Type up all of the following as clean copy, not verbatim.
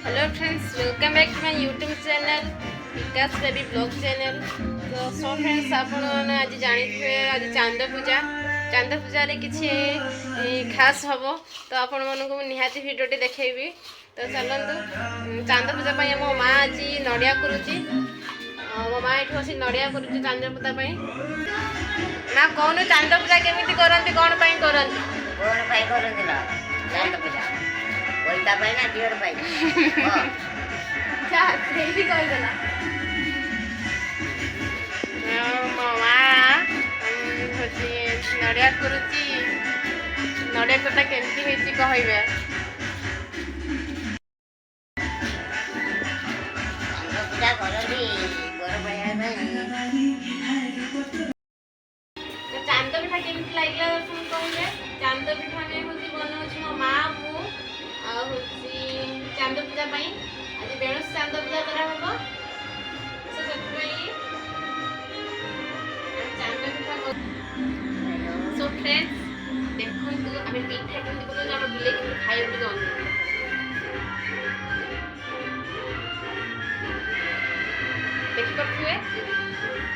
Hello friends, welcome back to my YouTube channel Vikas baby blog channel. तो so friends, आपण आज जानिथे आज चांद पूजा रे किछि खास हबो, तो आपण मानकु निहाती भिडियोटी देखैबी। तो चलंतु चांद पूजा पई मो माँ आज नडिया करूची। मो माँ एठी बसी नडिया करूची चांद पूजा पई। ना कोन चांद पूजा केमिति करंती, कोन पई करंती? कोण पाई करंती ना चांद पूजा बोलता पाई ना दियर पाई जा सेही कहि देला। मामा होची नडिया करूची। नडिया कथा केमती हेची कहइबे। चांद पूजा करंती गोर पाई तो चांद पिठा केमती लागला सुन कहले। चांद पिठा में होची बनाउची मो माँ मु आ होची चांद पूजा पई आज बेणस चांद पूजा करा हबो। से सतपई चांद पिठा सो फ्रेंड्स देखंतु आमे पिठा केमती कोनो जानो बिले के खाइ बिले दन देखि करथुए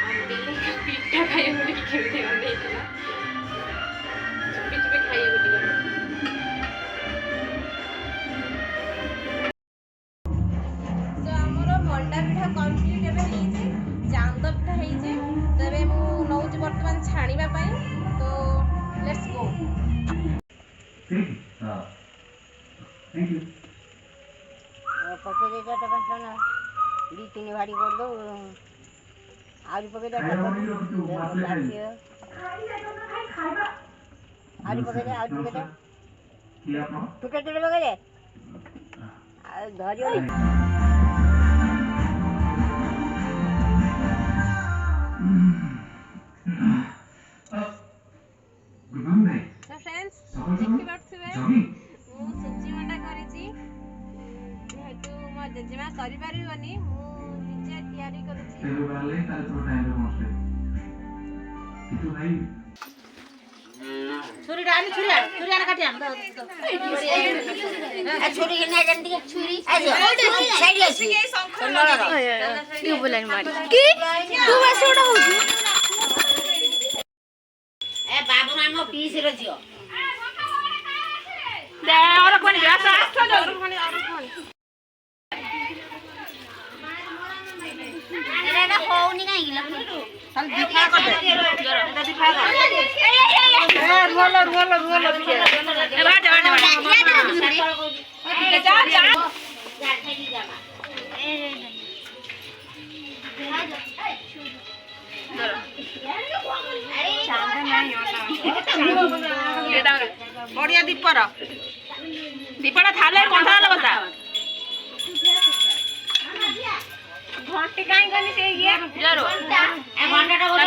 हम बिले के पिठा खाइ बिले केमती बनै छला चुपी खाइ बिले। मंडा पिठा कंप्लीट एबे हेइजे, चांद पिठा हेइजे। तबे मु नौज वर्तमान छाणीबा पई। तो लेट्स गो। हां थैंक यू पके दे जा टपन सोना दी तीन भाड़ी कर दो आज पके दे आज पके दे आज पके दे की आपन टुके टुके पके दे आ धरियो गुड मॉर्निंग। तो फ्रेंड्स देखि बरथुवे मु सब्जी मंडा करिछि। हेतु म जेजेमा करि परिबनी, मु निजे तयारी करिछि। तेरे वाले ताले तो टाइम रे पहुंचले कितु भाई छुरी डाली छुरी आने काटी आन आ छुरी के ना जंदी छुरी आ साइड ले छी यू बोलन मारी की तू बस ओडा होजी ए बाबू नाम पीस रो जियो दे और कोन ग्यास आछो जो और कोन एरे ना होउनी काई गिला खाली दिखा कर दे एटा दिखा कर ए रोलो ए बाटे जा ठेकी जामा बढ़िया दीपर थाले कंठा बता घंटी काई गनी से ये जरो ए घंटाटा बोल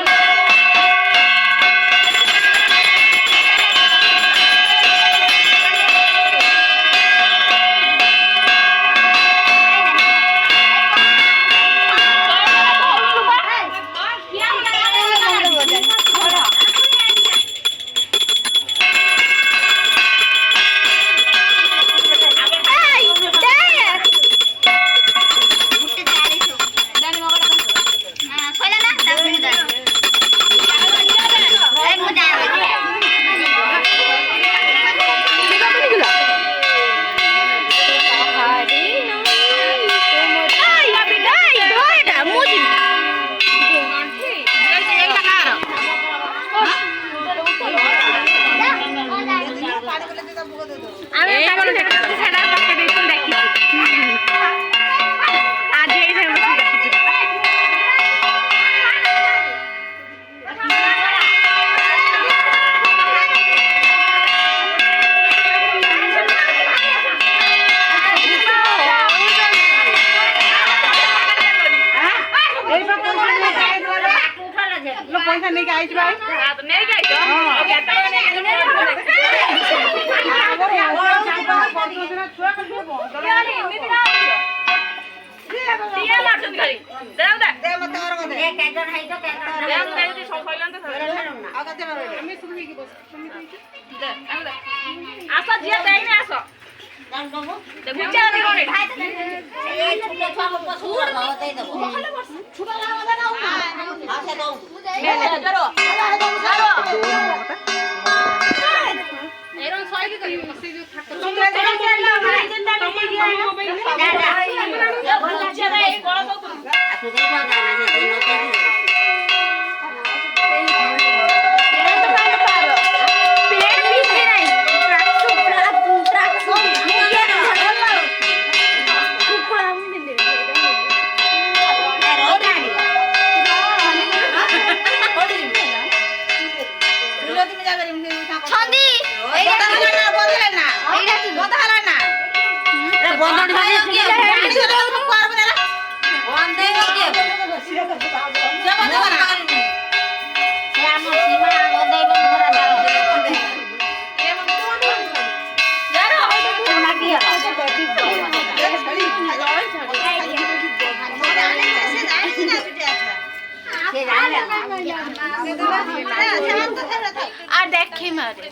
पैसा नहीं आइछ भाई तो नहीं गई तो केते ने छुआ कर दे यार एमिति ना दिया मारछन खाली दे मत और दे ए केजन हाई तो केजन दे दे सब खइलन तो आ कते मारे हम सुनी की बस सुनी की दे आसा जिया देई ने आसो जान बाबू देखु जा देखी मारे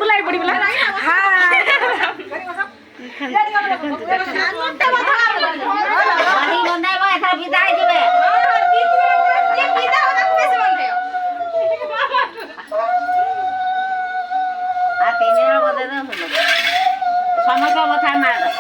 बुलाई पड़ी समस्त कथा मार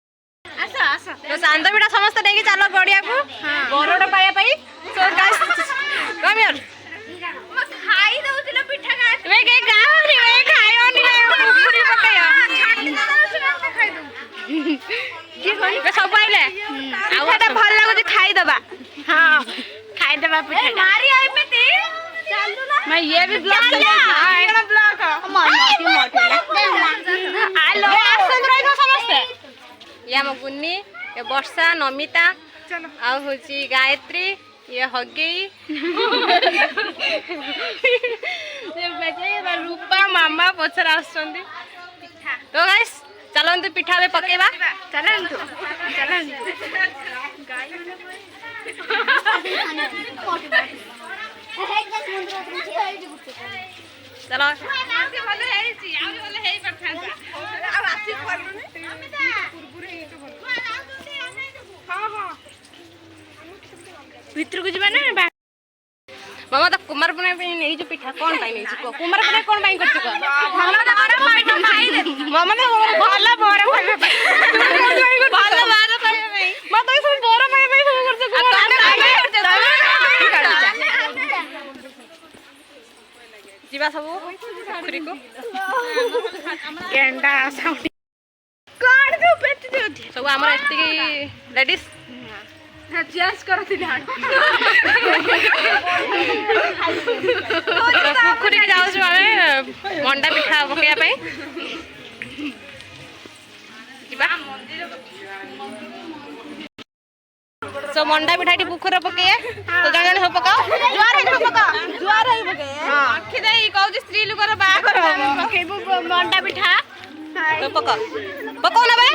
तो शांत बिटा समस्त नहीं चलो गड़िया को बरड पाया पाई सो गाइस कम हियर खाई दउतिलो पिठा का वे के गाव रे वे खायो नि रे पुरी पकाया खाई दउ की कोनी पे सब आइले आ एटा भल लागो खाई दबा हां खाई दबा पिठा मारी आई पेती चालू ना मैं ये भी ब्लॉग चला ये ना ब्लॉग मोटी मोटी हेलो आसन रही तो समझते ये हम गुन्नी ये वर्षा नमिता आ होची गायत्री ये हगई ये बेजे रूपा मामा पछर आछंदी तो गाइस चलंतु पिठा में पकेबा चलंतु गाय चलो भले हेची आ भले हेई परथांता आ राती करलुनी नमिता पुरपुर हे तो भलो हां हां भीतर को जीवा ना मामा तो कुमार बने पे नहीं जो पिठा कौन पाई नहीं को कुमार बने कौन पाई करछ को मामा तो बड़ा पिठा खाई दे मामा ने भला बोरा खाइबे भला बारा पाई मा तो सब बोरा पाई सब करछ को जीवा सब पोखरी को गेंडा साउंड काट के पेट दे सब हमर एति लेडीज चेंज करथि ध्यान पोखरी के जाउ छे मंडा पिठा पकेया पे जीवा सो मंडा पिठाटी पोखर पके तो जाने सब पकाओ जुआर है पका जुआर है पके हां आखि दे कहू जे स्त्री लोकर बा कर पकेबो मंडा पिठा तो पका पकाओ ना बे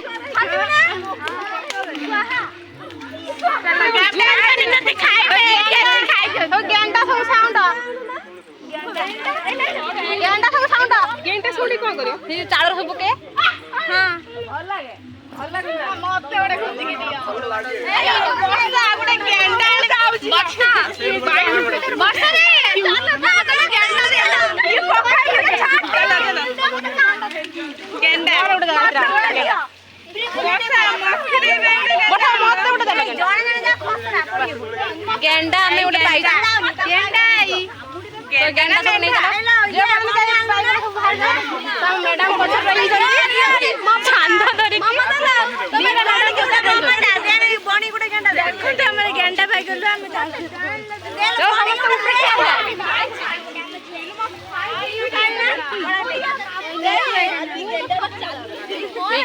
गेंडा सब साउंड गेंडा सब साउंड गेंडा सुनी कोन करियो चाउर सब पके हां गेंडा आमे गोटे पाई गेंडा तो गेंडा तो नहीं जो मैडम पछा रही चांदा धरी बणी गोटे गेंडा देखो तो हमरे गेंडा पाई गलु हम जो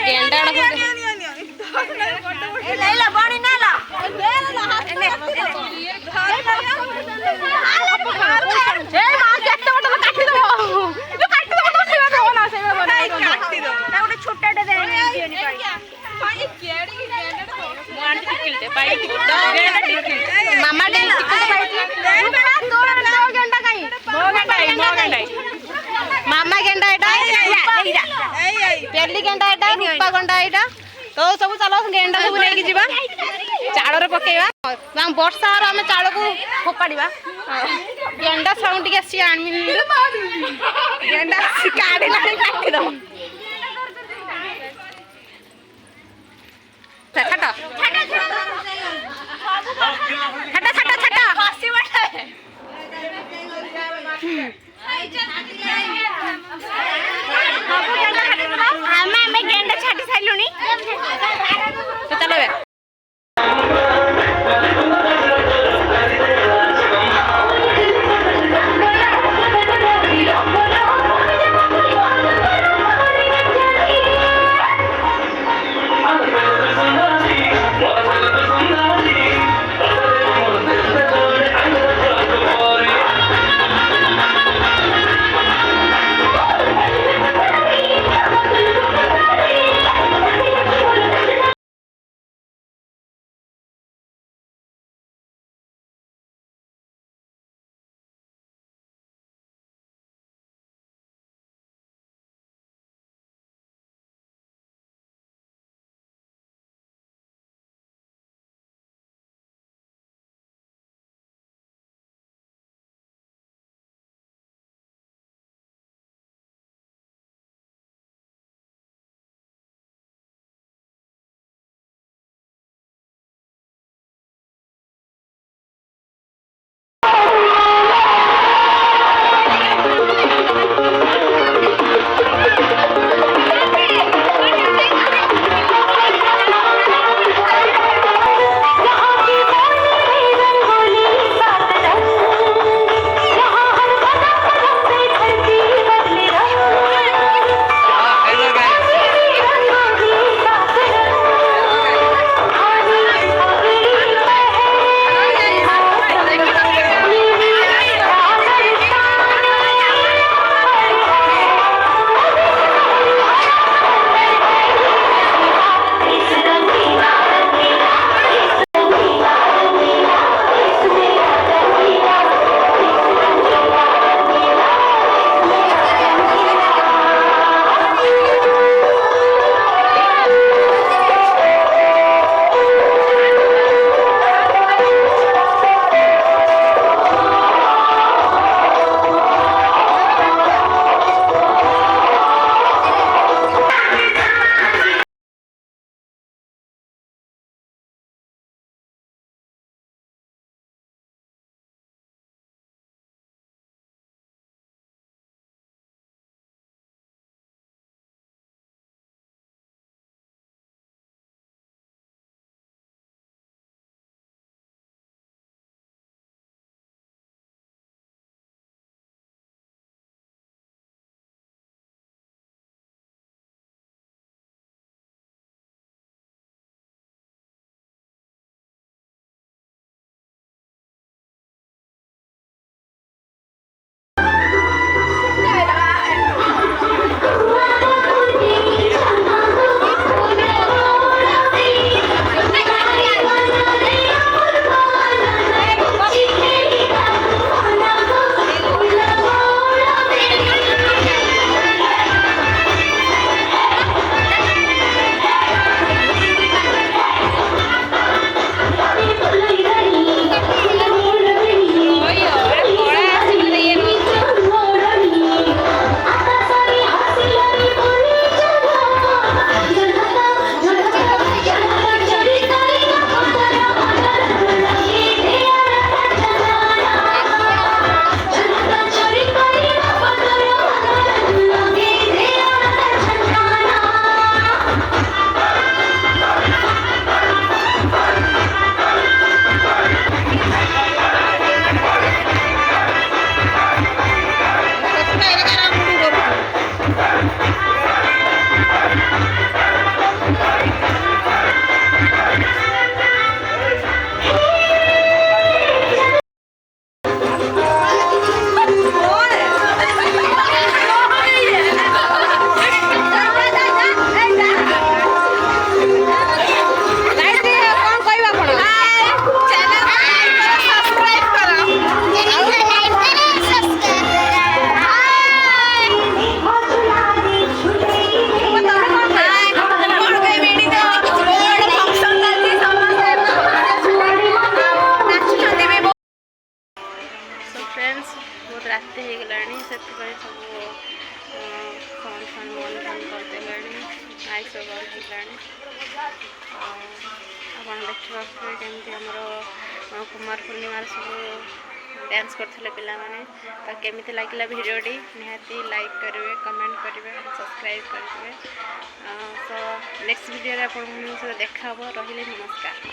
गेंडा लेला बणी नेला मामा मामा गेंडा पेली गेंडा रूपा गंडा यहाँ तो सब चलो गेंडा सब लेकिन जीवा चाड़ पकेवा वर्षा आम चाड़ को फोपाड़ा गेंडा साउंड टी आसी गेंडा काटिद छाटा गेंडा छाटी सारे तो चलो ବହୁତ ରାତି ହେଇଗଲାଣି ସେଥିପାଇଁ ସବୁ ଫୋନ୍ ବନ୍ଦ କରିଦେଲାଣି ମାଇକ୍ ସବୁ ବନ୍ଦ ହେଇଗଲାଣି। ଆପଣ ଦେଖିବାକୁ କେମିତି ଆମର କୁମାର ପୂର୍ଣ୍ଣିମାର ସବୁ ଡ୍ୟାନ୍ସ କରୁଥିଲେ ପିଲାମାନେ। ତ କେମିତି ଲାଗିଲା ଭିଡ଼ିଓଟି ନିହାତି ଲାଇକ୍ କରିବେ, କମେଣ୍ଟ କରିବେ, ସବସ୍କ୍ରାଇବ୍ କରିବେ। ତ ନେକ୍ସଟ ଭିଡ଼ିଓରେ ଆପଣଙ୍କ ସହିତ ଦେଖା ହେବ। ରହିଲେ ନମସ୍କାର।